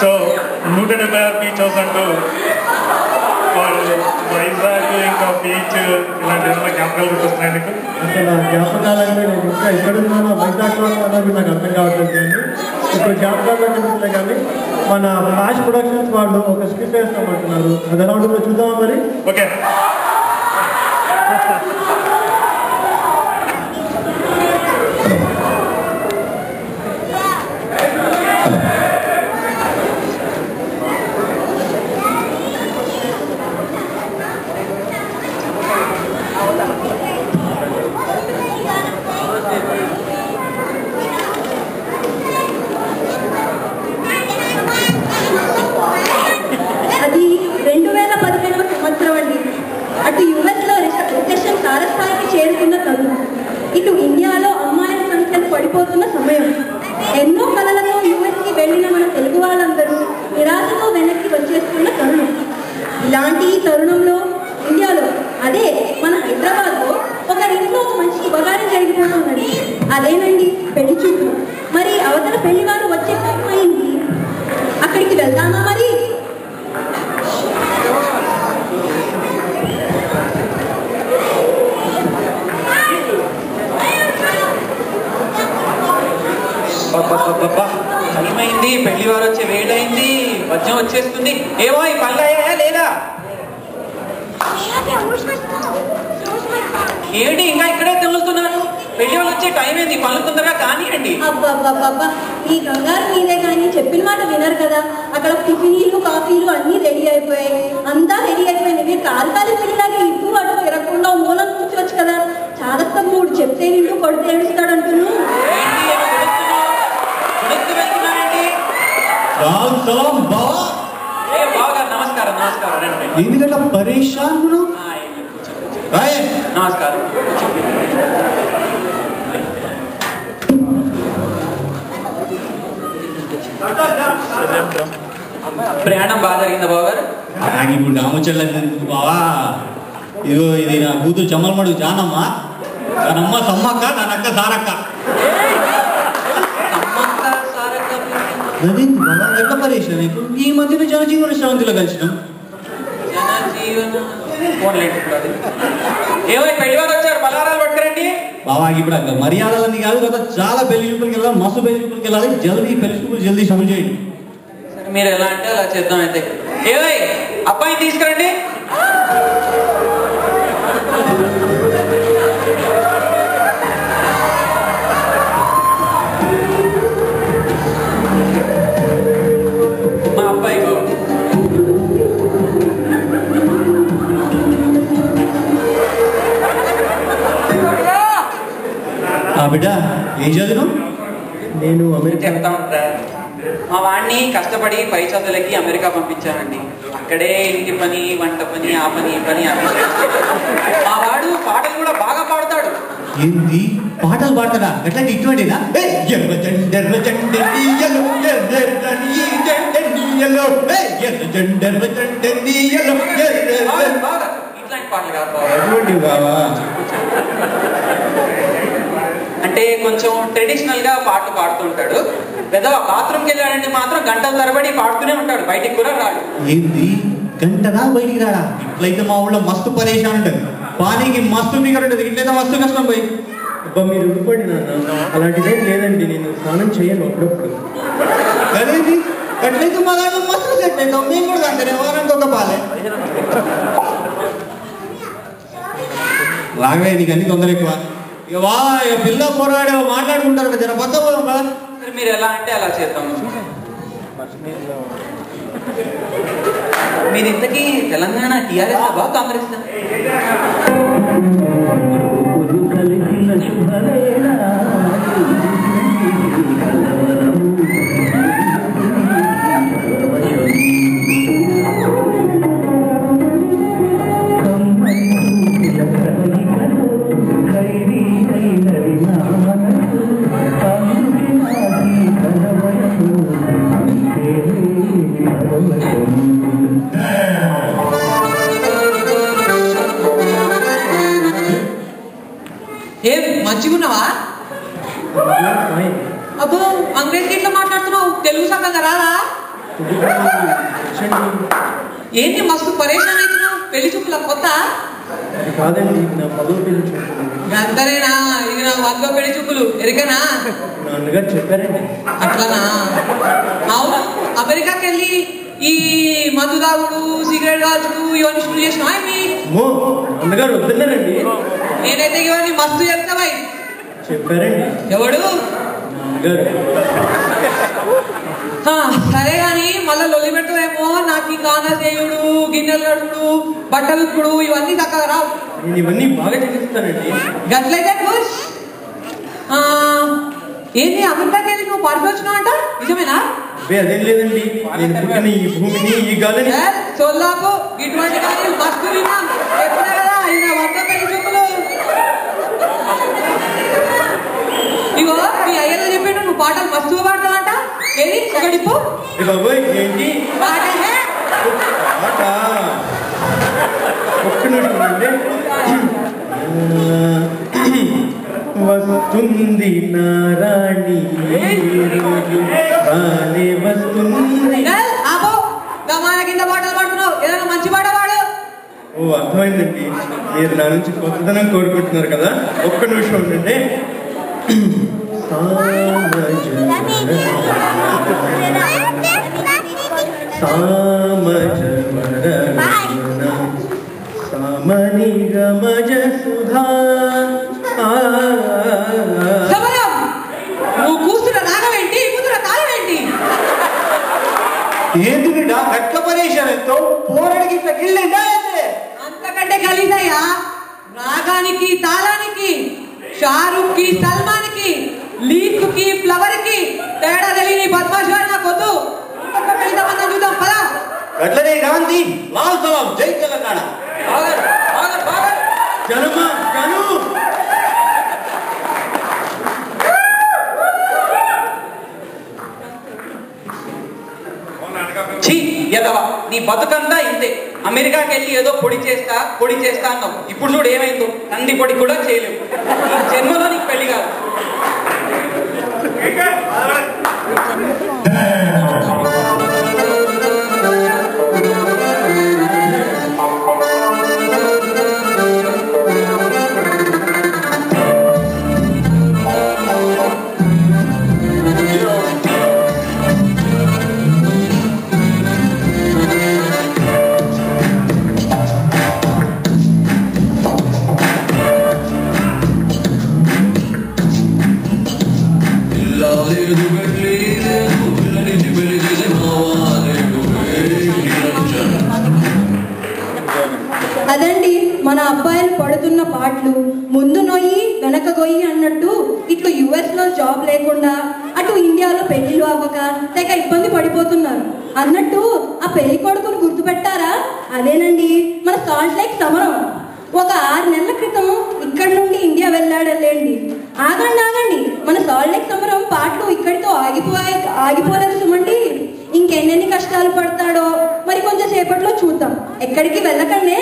So 176 beach house అంటూ వైజాగ్ ఇంకా beach ఇలాంటి ఏమైనా జ్ఞాపకాలు గుర్తొస్తున్నాయి నీకు? అసలు జ్ఞాపకాలంటే నేను ఇంకా ఎక్కడున్నానో వైజాగ్లో అన్నది నాకు అర్థం కావట్లేదు. కానీ ఇప్పుడు జ్ఞాపకాల్లో కనిపిస్తున్నాయి. కానీ మన ఫ్లాష్ ప్రొడక్షన్స్ వాళ్ళు ఒక స్క్రిప్ట్ వేస్తామంటున్నారు. అది ఎలా ఉంటుందో చూద్దామా మరి? ఓకే. అది 2015వ సంవత్సరం అండి. అటు యుఎస్లో రిసెషన్ తారస్థాయికి చేరుకున్న తరుణం, ఇటు ఇండియాలో అమ్మాయిల సంఖ్యలు పడిపోతున్న సమయం. ఎన్నో కళలతో యుఎస్కి వెళ్ళిన మన తెలుగు వాళ్ళందరూ నిరాశతో వెనక్కి వచ్చేస్తున్న తరుణం. ఇలాంటి తరుణంలో ఇండియాలో, అదే మన హైదరాబాద్లో ఒక ఇంట్లో ఒక మంచి శుభకార్యం జరిగిపోతుందండి. అదేనండి పెళ్లి చూపులు. మరి అవతల పెళ్లి వారు వచ్చే టైం అయింది. అక్కడికి వెళ్దామా మరి? టైమైంది, పెళ్లి వారు వచ్చే వేడైంది, వజ్రం వచ్చేస్తుంది. ఏవో ఈ పనులు అయ్యాయా లేదా? ఏమిటి ఇంకా ఇక్కడే తెలుస్తున్నారు? పెళ్లి వాళ్ళు వచ్చే టైం ఏంది, పనులు తొందరగా కానివ్వండి. అబ్బా ఈ కంగారు మీదే కానీ చెప్పిన మాట వినరు కదా. అక్కడ టిఫిన్లు కాఫీలు అన్నీ రెడీ అయిపోయాయి. అంతా రెడీ అయిపోయింది. మీరు కాలు పెళ్ళిలాగా ఇటు అటు తిరగకుండా మూలం కూర్చోవచ్చు కదా. చాదస్త మూడు చెప్తే నింటూ కొడితే ఏడుస్తాడు అంటున్నాను. నమస్కారం నమస్కారం. ఎందుకంటే పరేషాన్ నమస్కారం. ప్రయాణం బాగా జరిగిందా బావగారు? ఇప్పుడు రామచంద్ర బావా, ఇదిగో ఇది నా కూతురు చమ్మలమడు జానమ్మ, దానమ్మ సమ్మక్క, దానక్క సారక్క. ఎట్లా పరేషాన్ ఈ మధ్యన జనజీవన శ్రవంతిలో కలిసినాం. ఏమో పెళ్లి వారు వచ్చారు, పలారాలు పట్టుకురండి. బావా ఇప్పుడు అక్కడ మర్యాదలన్నీ కాదు కదా, చాలా పెళ్లి చూపులకి వెళ్ళాలి, మస్తు పెళ్లి చూపులకి వెళ్ళాలి. జల్దీ పెళ్లి చూపులు జల్దీ సమయం చేయండి. మీరు ఎలా అంటే అలా చేద్దాం. అయితే ఏవై అబ్బాయిని తీసుకురండి. మా అబ్బాయి బిడ్డ ఏం చదువు? నేను చెప్తా ఉంటా. మా వాడిని కష్టపడి పై చదువులకి అమెరికా పంపించానండి. అక్కడే ఇంటి పని, వంట పని, ఆ పని, ఈ పని అన్ని. మా వాడు పాటలు కూడా బాగా పాడతాడు. ఏంది పాటలు పాడతాడా? ఎట్లా ఇటువంటిదా? ఇట్లాంటి పాటలు కాదు. అంటే కొంచెం ట్రెడిషనల్ గా పాటలు పాడుతుంటాడు. పెద్ద బాత్రూమ్కి వెళ్ళాడంటే మాత్రం గంటల తరబడి పాడుతూనే ఉంటాడు, బయటికి కూడా రాడు. ఏంది గంటదా బయటికి రాడా? ఇట్లయితే మా ఊళ్ళో మస్తు పరేషాన్ ఉంటుంది. పానీకి మస్తు ఫిగర్ ఉంటుంది, ఇట్లయితే మస్తు కష్టం పోయి. అబ్బా మీరు ఉడిపడి నాన్న, అలాంటిదేం లేదండి. నేను స్నానం చేయను అప్పుడప్పుడు. అదేంటి అట్లయితే మా దాంట్లో మస్తు సెట్ అవుతాం. మేము కూడా అంటే వారానికి ఒక పాలే రాగా. నీకు అన్ని తొందర ఎక్కువ. ఇక వా ఇక పిల్ల పోరాడే మాట్లాడుకుంటారు కదా, జర పక్క పోదాం కదా. మీరు ఎలా అంటే అలా చేద్దాం. మీరు ఇంతకీ తెలంగాణ టీఆర్ఎస్ బా కాంగ్రెస్? ఏం మంచిగున్నావా? అబ్బో అంగ్రేజీ ఇట్లా మాట్లాడుతున్నావు, తెలుగు సంగంగా రాదా? ఏంటి మస్తు పరేషాన్ అవుతున్నావు? పెళ్లి చూపుల కొత్త కాదండి, నా 10వ పెళ్లి చూపులు. గంతరేనా? ఇది నా 100వ పెళ్లి చూపులు ఎరికనా? నాన్నగారు చెప్పారండి. అట్లనా? అవును, అమెరికాకి వెళ్ళి ఈ మందు తాగుడు, సిగరెట్ కాల్చుడు ఇవన్నీ షురు చేసినా? నాన్నగారు వద్దన్నారండి. నేనైతే ఇవన్నీ మస్తు చెప్తావా? చెప్పారండి. ఎవడు? నాన్నగారు. సరే గాని మళ్ళా లొల్లి పెట్టవేమో. నాకు ఈ కానా చేయుడు, గిన్నెలు కడుగుడు, బట్టలు ఉప్పుడు ఇవన్నీ చక్కగా రావు. నేను ఇవన్నీ బాగా చేస్తానండి. గట్లయితే ఖుష్. ఏంటి అమెరికాకి వెళ్ళి నువ్వు పారిపోవచ్చున్నావు అంట? నిజమేనా? అదేం లేదండి, నేను పుట్టిన ఈ భూమిని, ఈ గాలిని సొల్లాపు ఇటువంటి కానీ మస్తు విన్నాం. ఎప్పుడే కదా ఆయన 100 పెళ్లి చూపులు. ఇగో మీ అయ్యలో చెప్పాడు నువ్వు పాటలు మస్తుగా పాడతావంట. ఏది ఒకటిప్పు బాబోయ్. ఏంటి పాట? పాట? ఒక్క నిమిషం అండి. వస్తుంది నారాణి వస్తుంది. ఆపో, గమాన కింద పాటలు పాడుతున్నావు. ఏదైనా మంచి పాట పాడు. ఓ అర్థమైందండి, మీరు నా నుంచి కొత్తదనం కోరుకుంటున్నారు కదా. ఒక్క నిమిషం ఉండండి. సామని గమజ సుధా. నువ్వు కూస్తున్న రాగం ఏంటి? కూతున్న తాళం ఏంటి? ఏంటి బిడ్డ గట్ల పరేషాన్ ఎంతో పోరడికి ఇట్లా గిల్లిందా? అంతకంటే గలీదయ్యా. రాగానికి తాళానికి, షారుఖ్ కి సల్మాన్ కి, లీక్ కి ఫ్లవర్ కి తేడా తెలియని బద్మాష్ గారు నాకు వద్దు. చూద్దాం పదా. గట్లనే గాంధీ లాల్ సలాం జై తెలంగాణ. జనమ జను నీ బతుకంతా ఇంతే. అమెరికాకి వెళ్ళి ఏదో పొడి చేస్తా అన్నావు. ఇప్పుడు చూడు ఏమైందో. తండ్రి పొడి కూడా చేయలేవు. ఈ జన్మలో నీకు పెళ్లి కాదు. అదండి మన అబ్బాయిలు పడుతున్న పాటలు. ముందు నొయ్యి వెనక గొయ్యి అన్నట్టు ఇట్లు యుఎస్లో జాబ్ లేకుండా అటు ఇండియాలో పెళ్లిళ్ళు అవ్వక తెగ ఇబ్బంది పడిపోతున్నారు. అన్నట్టు ఆ పెళ్లి కొడుకును గుర్తుపెట్టారా? అదేనండి మన సాల్ట్ లేక్ సమరం. ఒక 6 నెలల క్రితం ఇక్కడి నుండి ఇండియా వెళ్ళాడలేండి. ఆగండి, మన సాల్ట్ లేక్ సమరం పాటలు ఇక్కడితో ఆగిపోలేదు సుమండి. ఇంకెన్నెన్ని కష్టాలు పడతాడో మరి కొంచెం సేపట్లో చూద్దాం. ఎక్కడికి వెళ్ళకండి.